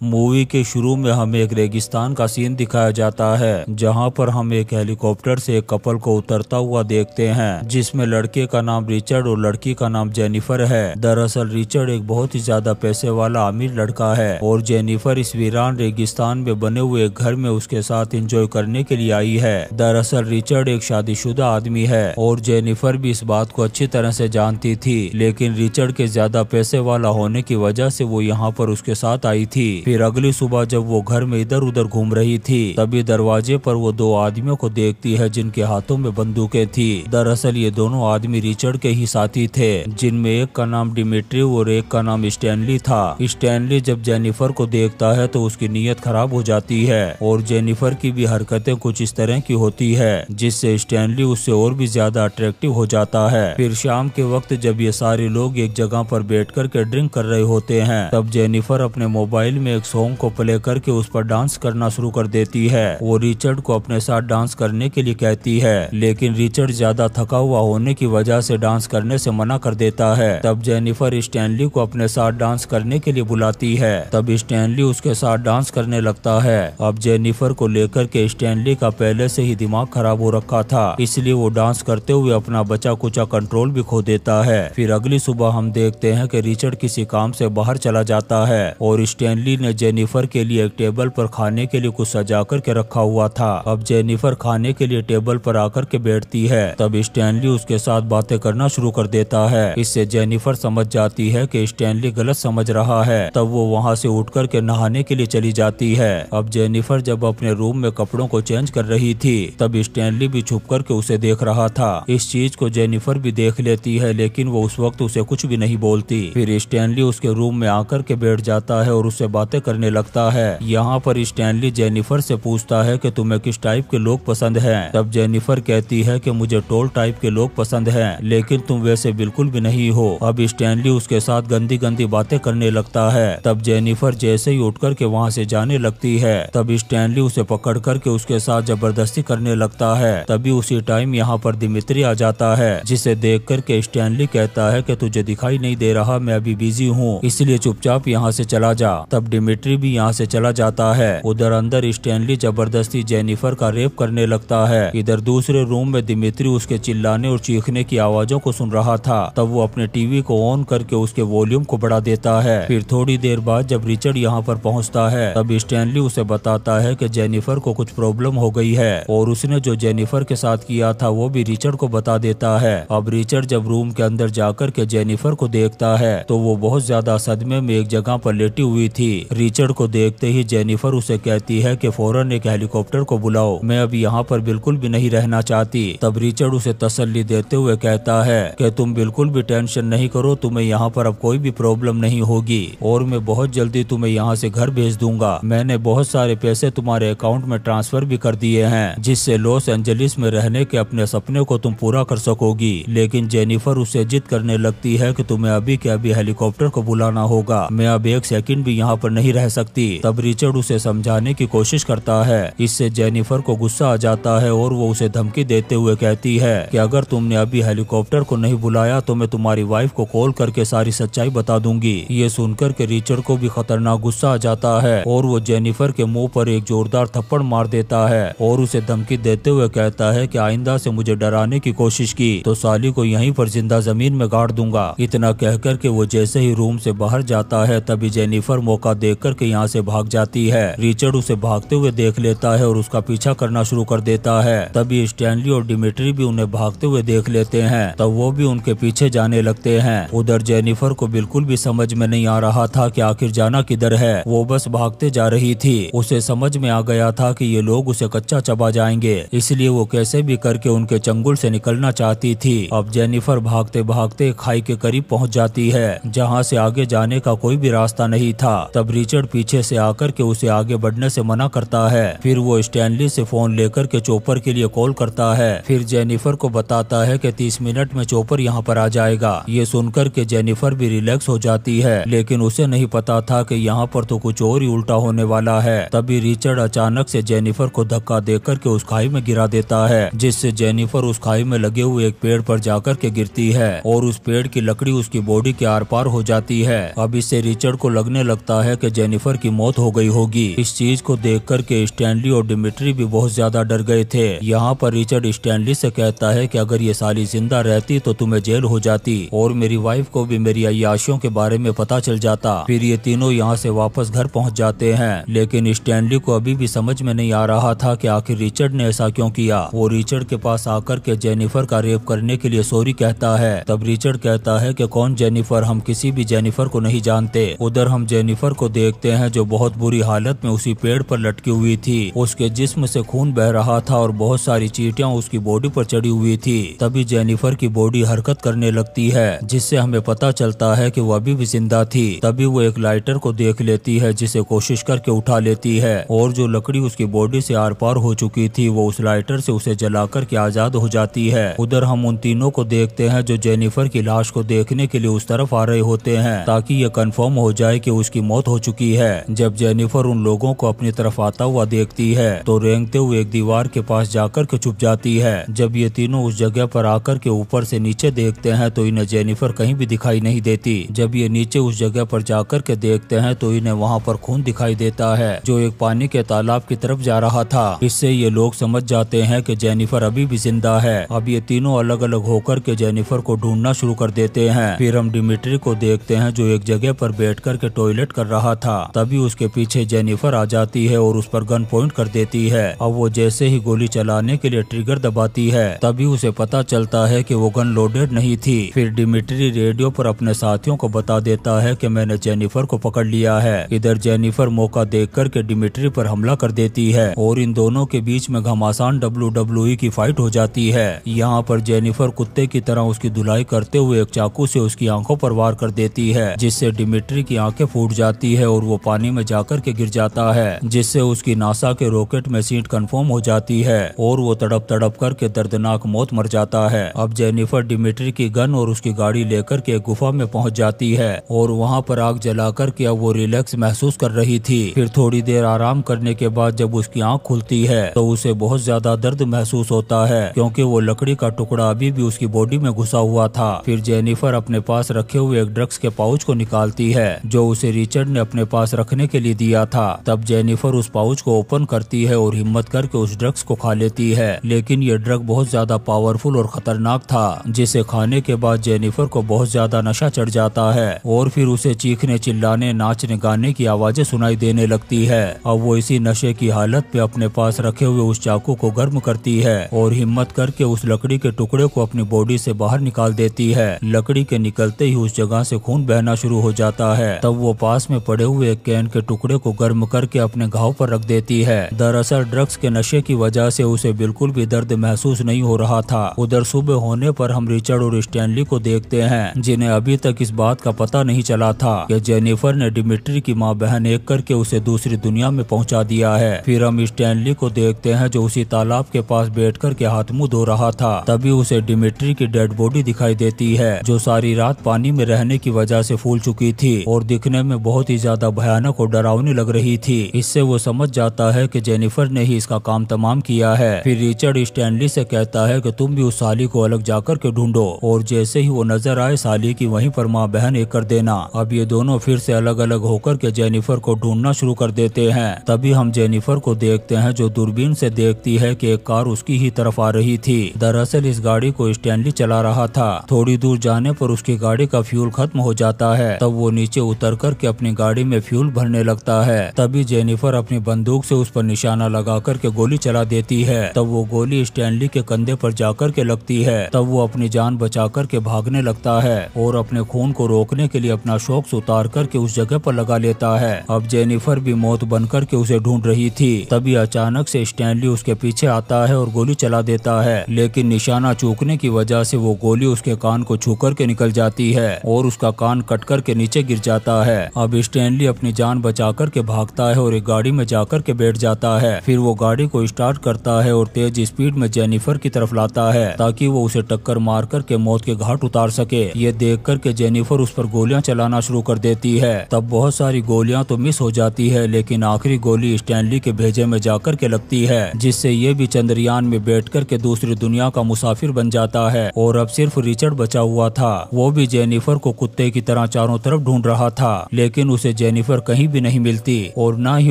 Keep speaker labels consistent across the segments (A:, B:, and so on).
A: Movie के शुरू में हमें एक रेगिस्तान का सीन दिखाया जाता है, जहां पर हम एक हेलीकॉप्टर से एक कपल को उतरता हुआ देखते हैं, जिसमें लड़के का नाम रिचर्ड और लड़की का नाम जेनिफर है। दरअसल रिचर्ड एक बहुत ही ज्यादा पैसे वाला अमीर लड़का है और जेनिफर इस वीरान रेगिस्तान में बने हुए एक घर में उसके साथ एंजॉय करने के लिए आई है। दरअसल रिचर्ड एक शादीशुदा आदमी है और जेनिफर भी इस बात को अच्छी तरह से जानती थी, लेकिन रिचर्ड के ज्यादा पैसे वाला होने की वजह से वो यहाँ पर उसके साथ आई थी। फिर अगली सुबह जब वो घर में इधर उधर घूम रही थी, तभी दरवाजे पर वो दो आदमियों को देखती है जिनके हाथों में बंदूकें थी। दरअसल ये दोनों आदमी रिचर्ड के ही साथी थे, जिनमें एक का नाम डिमिट्री और एक का नाम स्टैनली था। स्टैनली जब जेनिफर को देखता है तो उसकी नीयत खराब हो जाती है और जेनिफर की भी हरकतें कुछ इस तरह की होती है, जिससे स्टैनली उससे और भी ज्यादा अट्रैक्टिव हो जाता है। फिर शाम के वक्त जब ये सारे लोग एक जगह पर बैठ कर के ड्रिंक कर रहे होते हैं, तब जेनिफर अपने मोबाइल में एक सॉन्ग को प्ले करके उस पर डांस करना शुरू कर देती है। वो रिचर्ड को अपने साथ डांस करने के लिए कहती है, लेकिन रिचर्ड ज्यादा थका हुआ होने की वजह से डांस करने से मना कर देता है। तब जेनिफर स्टैनली को अपने साथ डांस करने के लिए बुलाती है। तब स्टैनली उसके साथ डांस करने लगता है। अब जेनिफर को लेकर के स्टैनली का पहले से ही दिमाग खराब हो रखा था, इसलिए वो डांस करते हुए अपना बचा कुचा कंट्रोल भी खो देता है। फिर अगली सुबह हम देखते हैं कि रिचर्ड किसी काम से बाहर चला जाता है और स्टैनली ने जेनिफर के लिए एक टेबल पर खाने के लिए कुछ सजा कर के रखा हुआ था। अब जेनिफर खाने के लिए टेबल पर आकर के बैठती है, तब स्टैनली उसके साथ बातें करना शुरू कर देता है। इससे जेनिफर समझ जाती है कि स्टैनली गलत समझ रहा है। तब वो वहाँ से उठ कर के नहाने के लिए चली जाती है। अब जेनिफर जब अपने रूम में कपड़ों को चेंज कर रही थी, तब स्टैनली भी छुप कर के उसे देख रहा था। इस चीज को जेनिफर भी देख लेती है, लेकिन वो उस वक्त उसे कुछ भी नहीं बोलती। फिर स्टैनली उसके रूम में आकर के बैठ जाता है और उससे बातें करने लगता है। यहाँ पर स्टैनली जेनिफर से पूछता है कि तुम्हें किस टाइप के लोग पसंद हैं। तब जेनिफर कहती है कि मुझे टॉल टाइप के लोग पसंद हैं, लेकिन तुम वैसे बिल्कुल भी नहीं हो। अब स्टैनली उसके साथ गंदी गंदी बातें करने लगता है। तब जेनिफर जैसे ही उठ कर के वहाँ से जाने लगती है, तब स्टैनली उसे पकड़ कर के उसके साथ जबरदस्ती करने लगता है। तभी उसी टाइम यहाँ पर दिमित्री आ जाता है, जिसे देख कर के स्टैनली कहता है कि तुझे दिखाई नहीं दे रहा, मैं अभी बिजी हूँ, इसलिए चुपचाप यहाँ से चला जा। तब डिमिट्री भी यहाँ से चला जाता है। उधर अंदर स्टैनली जबरदस्ती जेनिफर का रेप करने लगता है। इधर दूसरे रूम में दिमित्री उसके चिल्लाने और चीखने की आवाजों को सुन रहा था। तब वो अपने टीवी को ऑन करके उसके वॉल्यूम को बढ़ा देता है। फिर थोड़ी देर बाद जब रिचर्ड यहाँ पर पहुँचता है, तब स्टैनली उसे बताता है कि जेनिफर को कुछ प्रॉब्लम हो गई है और उसने जो जेनिफर के साथ किया था वो भी रिचर्ड को बता देता है। अब रिचर्ड जब रूम के अंदर जाकर के जेनिफर को देखता है तो वो बहुत ज्यादा सदमे में एक जगह पर लेटी हुई थी। रिचर्ड को देखते ही जेनिफर उसे कहती है कि फौरन एक हेलीकॉप्टर को बुलाओ, मैं अब यहाँ पर बिल्कुल भी नहीं रहना चाहती। तब रिचर्ड उसे तसल्ली देते हुए कहता है कि तुम बिल्कुल भी टेंशन नहीं करो, तुम्हें यहाँ पर अब कोई भी प्रॉब्लम नहीं होगी और मैं बहुत जल्दी तुम्हें यहाँ से घर भेज दूंगा। मैंने बहुत सारे पैसे तुम्हारे अकाउंट में ट्रांसफर भी कर दिए हैं, जिससे लॉस एंजलिस में रहने के अपने सपने को तुम पूरा कर सकोगी। लेकिन जेनिफर उससे जिद करने लगती है कि तुम्हें अभी के अभी हेलीकॉप्टर को बुलाना होगा, मैं अब एक सेकंड भी यहाँ पर नहीं रह सकती। तब रिचर्ड उसे समझाने की कोशिश करता है। इससे जेनिफर को गुस्सा आ जाता है और वो उसे धमकी देते हुए कहती है कि अगर तुमने अभी हेलीकॉप्टर को नहीं बुलाया तो मैं तुम्हारी वाइफ को कॉल करके सारी सच्चाई बता दूंगी। ये सुनकर के रिचर्ड को भी खतरनाक गुस्सा आ जाता है और वो जेनिफर के मुंह पर एक जोरदार थप्पड़ मार देता है और उसे धमकी देते हुए कहता है कि आइंदा से मुझे डराने की कोशिश की तो साली को यहीं पर जिंदा जमीन में गाड़ दूंगा। इतना कहकर के वो जैसे ही रूम से बाहर जाता है, तभी जेनिफर मौका देख कर के यहाँ से भाग जाती है। रिचर्ड उसे भागते हुए देख लेता है और उसका पीछा करना शुरू कर देता है। तभी स्टैनली और डिमिट्री भी उन्हें भागते हुए देख लेते हैं, तब वो भी उनके पीछे जाने लगते हैं। उधर जेनिफर को बिल्कुल भी समझ में नहीं आ रहा था कि आखिर जाना किधर है, वो बस भागते जा रही थी। उसे समझ में आ गया था कि ये लोग उसे कच्चा चबा जाएंगे, इसलिए वो कैसे भी करके उनके चंगुल से निकलना चाहती थी। अब जेनिफर भागते भागते खाई के करीब पहुंच जाती है, जहां से आगे जाने का कोई भी रास्ता नहीं था। तब रिचर्ड पीछे से आकर के उसे आगे बढ़ने से मना करता है। फिर वो स्टैनली से फोन लेकर के चोपर के लिए कॉल करता है। फिर जेनिफर को बताता है कि 30 मिनट में चोपर यहाँ पर आ जाएगा। ये सुनकर के जेनिफर भी रिलैक्स हो जाती है, लेकिन उसे नहीं पता था कि यहाँ पर तो कुछ और ही उल्टा होने वाला है। तभी रिचर्ड अचानक से जेनिफर को धक्का देकर के उस खाई में गिरा देता है, जिससे जेनिफर उस खाई में लगे हुए एक पेड़ पर जाकर के गिरती है और उस पेड़ की लकड़ी उसकी बॉडी के आर पार हो जाती है। अब इससे रिचर्ड को लगने लगता है कि जेनिफर की मौत हो गई होगी। इस चीज को देख कर के स्टैनली और डिमिट्री भी बहुत ज्यादा डर गए थे। यहाँ पर रिचर्ड स्टैनली से कहता है कि अगर ये साली जिंदा रहती तो तुम्हें जेल हो जाती और मेरी वाइफ को भी मेरी अय्याशियों के बारे में पता चल जाता। फिर ये तीनों यहाँ से वापस घर पहुँच जाते हैं, लेकिन स्टैनली को अभी भी समझ में नहीं आ रहा था कि आखिर रिचर्ड ने ऐसा क्यों किया। वो रिचर्ड के पास आकर के जेनिफर का रेप करने के लिए सॉरी कहता है। तब रिचर्ड कहता है कि कौन जेनिफर, हम किसी भी जेनिफर को नहीं जानते। उधर हम जेनिफर को देखते हैं जो बहुत बुरी हालत में उसी पेड़ पर लटकी हुई थी। उसके जिस्म से खून बह रहा था और बहुत सारी चींटियां उसकी बॉडी पर चढ़ी हुई थी। तभी जेनिफर की बॉडी हरकत करने लगती है, जिससे हमें पता चलता है कि वो अभी भी जिंदा थी। तभी वो एक लाइटर को देख लेती है, जिसे कोशिश करके उठा लेती है और जो लकड़ी उसकी बॉडी से आर पार हो चुकी थी वो उस लाइटर से उसे जलाकर के आजाद हो जाती है। उधर हम उन तीनों को देखते हैं जो जेनिफर की लाश को देखने के लिए उस तरफ आ रहे होते हैं, ताकि ये कंफर्म हो जाए कि उसकी मौत हो चुकी है। जब जेनिफर उन लोगों को अपनी तरफ आता हुआ देखती है तो रेंगते हुए एक दीवार के पास जाकर के छुप जाती है। जब ये तीनों उस जगह पर आकर के ऊपर से नीचे देखते हैं तो इन्हें जेनिफर कहीं भी दिखाई नहीं देती। जब ये नीचे उस जगह पर जाकर के देखते हैं तो इन्हें वहाँ पर खून दिखाई देता है जो एक पानी के तालाब की तरफ जा रहा था। इससे ये लोग समझ जाते हैं कि जेनिफर अभी भी जिंदा है। अब ये तीनों अलग अलग होकर के जेनिफर को ढूंढना शुरू कर देते हैं। फिर हम डिमिट्री को देखते हैं जो एक जगह पर बैठ कर के टॉयलेट कर रहा था। तभी उसके पीछे जेनिफर आ जाती है और उस पर गन पॉइंट कर देती है। अब वो जैसे ही गोली चलाने के लिए ट्रिगर दबाती है तभी उसे पता चलता है कि वो गन लोडेड नहीं थी। फिर डिमिट्री रेडियो पर अपने साथियों को बता देता है कि मैंने जेनिफर को पकड़ लिया है। इधर जेनिफर मौका देख कर के डिमिट्री पर हमला कर देती है और इन दोनों के बीच में घमासान WWE की फाइट हो जाती है। यहाँ पर जेनिफर कुत्ते की तरह उसकी धुलाई करते हुए एक चाकू से उसकी आंखों पर वार कर देती है, जिससे डिमिट्री की आंखें फूट जाती है और वो पानी में जाकर के गिर जाता है, जिससे उसकी नासा के रॉकेट में सीट कंफर्म हो जाती है और वो तड़प तड़प करके दर्दनाक मौत मर जाता है। अब जेनिफर डिमिट्री की गन और उसकी गाड़ी लेकर के एक गुफा में पहुंच जाती है और वहाँ पर आग जलाकर के अब वो रिलैक्स महसूस कर रही थी। फिर थोड़ी देर आराम करने के बाद जब उसकी आंख खुलती है तो उसे बहुत ज्यादा दर्द महसूस होता है, क्योंकि वो लकड़ी का टुकड़ा अभी भी उसकी बॉडी में घुसा हुआ था। फिर जेनिफर अपने पास रखे हुए एक ड्रग्स के पाउच को निकालती है जो उसे रिचर्ड ने अपने पास रखने के लिए दिया था। तब जेनिफर उस पाउच को ओपन करती है और हिम्मत करके उस ड्रग्स को खा लेती है, लेकिन ये ड्रग बहुत ज्यादा पावरफुल और खतरनाक था, जिसे खाने के बाद जेनिफर को बहुत ज्यादा नशा चढ़ जाता है और फिर उसे चीखने चिल्लाने नाचने गाने की आवाजें सुनाई देने लगती है। अब वो इसी नशे की हालत पे अपने पास रखे हुए उस चाकू को गर्म करती है और हिम्मत करके उस लकड़ी के टुकड़े को अपनी बॉडी से बाहर निकाल देती है। लकड़ी के निकलते ही उस जगह से खून बहना शुरू हो जाता है। तब वो पास में पड़े हुए एक कैन के टुकड़े को गर्म करके अपने घाव पर रख देती है। दरअसल ड्रग्स के नशे की वजह से उसे बिल्कुल भी दर्द महसूस नहीं हो रहा था। उधर सुबह होने पर हम रिचर्ड और स्टैनली को देखते हैं, जिन्हें अभी तक इस बात का पता नहीं चला था कि जेनिफर ने डिमिट्री की माँ बहन एक करके उसे दूसरी दुनिया में पहुंचा दिया है। फिर हम स्टैनली को देखते हैं जो उसी तालाब के पास बैठकर के हाथ मुंह धो रहा था। तभी उसे डिमिट्री की डेड बॉडी दिखाई देती है जो सारी रात पानी में रहने की वजह से फूल चुकी थी और दिखने में बहुत ही ज्यादा भयानक और डरावनी लग रही थी। इससे वो समझ जाता है कि जेनिफर ने ही इसका काम तमाम किया है। फिर रिचर्ड स्टैनली से कहता है कि तुम भी उस साली को अलग जाकर के ढूंढो और जैसे ही वो नजर आए साली की वहीं पर माँ बहन एक कर देना। अब ये दोनों फिर से अलग अलग होकर के जेनिफर को ढूंढना शुरू कर देते हैं। तभी हम जेनिफर को देखते हैं जो दूरबीन से देखती है कि एक कार उसकी ही तरफ आ रही थी। दरअसल इस गाड़ी को स्टैनली चला रहा था। थोड़ी दूर जाने पर उसकी गाड़ी का फ्यूल खत्म हो जाता है। तब वो नीचे उतर कर के अपनी गाड़ी में फ्यूल भरने लगता है। तभी जेनिफर अपनी बंदूक से उस पर निशाना लगा कर के गोली चला देती है। तब वो गोली स्टैनली के कंधे पर जाकर के लगती है। तब वो अपनी जान बचा कर के भागने लगता है और अपने खून को रोकने के लिए अपना शॉक्स उतार कर के उस जगह पर लगा लेता है। अब जेनिफर भी मौत बनकर के उसे ढूंढ रही थी। तभी अचानक से स्टैनली उसके पीछे आता है और गोली चला देता है, लेकिन निशाना चूकने की वजह से वो गोली उसके कान को छू कर के निकल जाती है और उसका कान कट कर के नीचे गिर जाता है। अब स्टैनली अपनी जान बचा कर के भागता है और एक गाड़ी में जाकर के बैठ जाता है। फिर वो गाड़ी को स्टार्ट करता है और तेज स्पीड में जेनिफर की तरफ लाता है ताकि वो उसे टक्कर मार कर के मौत के घाट उतार सके। ये देख कर के जेनिफर उस पर गोलियां चलाना शुरू कर देती है। तब बहुत सारी गोलियां तो मिस हो जाती है, लेकिन आखिरी गोली स्टैनली के भेजे में जाकर के लगती है, जिससे ये भी चंद्रयान में बैठकर के दूसरी दुनिया का मुसाफिर बन जाता है। और अब सिर्फ रिचर्ड बचा हुआ था। वो भी जेनिफर को कुत्ते की तरह चारों तरफ ढूंढ रहा था, लेकिन उसे उसे जेनिफर कहीं भी नहीं मिलती और न ही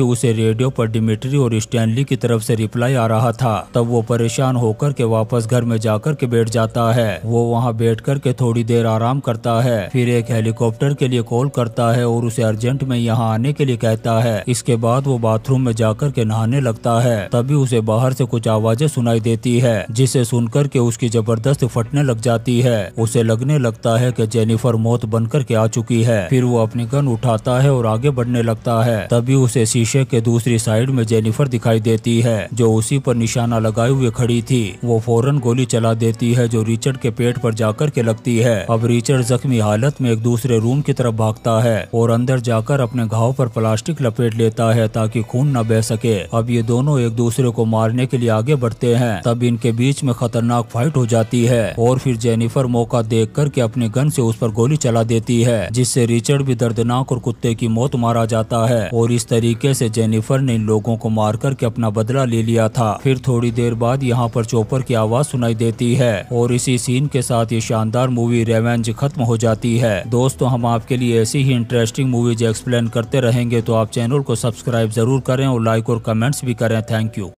A: उसे रेडियो पर डिमिट्री और स्टैनली की तरफ से रिप्लाई आ रहा था। तब वो परेशान होकर के वापस घर में जाकर के बैठ जाता है। वो वहाँ बैठ कर के थोड़ी देर आराम करता है, फिर एक हेलीकॉप्टर के लिए कॉल करता है और उसे अर्जेंट में यहाँ आने के लिए कहता है। इसके बाद वो बाथरूम में जाकर के नहाने लगता है। तभी उसे बाहर से कुछ आवाजें सुनाई देती है, जिसे सुनकर के उसकी जबरदस्त फटने लग जाती है। उसे लगने लगता है कि जेनिफर मौत बनकर के आ चुकी है। फिर वो अपनी गन उठाता है और आगे बढ़ने लगता है। तभी उसे शीशे के दूसरी साइड में जेनिफर दिखाई देती है, जो उसी पर निशाना लगाए हुए खड़ी थी। वो फौरन गोली चला देती है, जो रिचर्ड के पेट पर जाकर के लगती है। अब रिचर्ड जख्मी हालत में एक दूसरे रूम की तरफ भागता है और अंदर जाकर अपने घाव पर प्लास्टिक लपेट लेता है ताकि खून न बह सके। अब ये दोनों एक दूसरे को मारने के लिए आगे बढ़ते हैं। तब इनके बीच में खतरनाक फाइट हो जाती है और फिर जेनिफर मौका देख कर के अपनी गन से उस पर गोली चला देती है, जिससे रिचर्ड भी दर्दनाक और कुत्ते की मौत मारा जाता है। और इस तरीके से जेनिफर ने इन लोगों को मार कर के अपना बदला ले लिया था। फिर थोड़ी देर बाद यहाँ पर चॉपर की आवाज सुनाई देती है और इसी सीन के साथ ये शानदार मूवी रेवेंज खत्म हो जाती है। दोस्तों, हम आपके लिए ऐसी ही इंटरेस्टिंग मूवीज एक्सप्लेन करते रहेंगे, तो आप चैनल को सब्सक्राइब जरूर करें और लाइक और कमेंट्स भी करें। Thank you.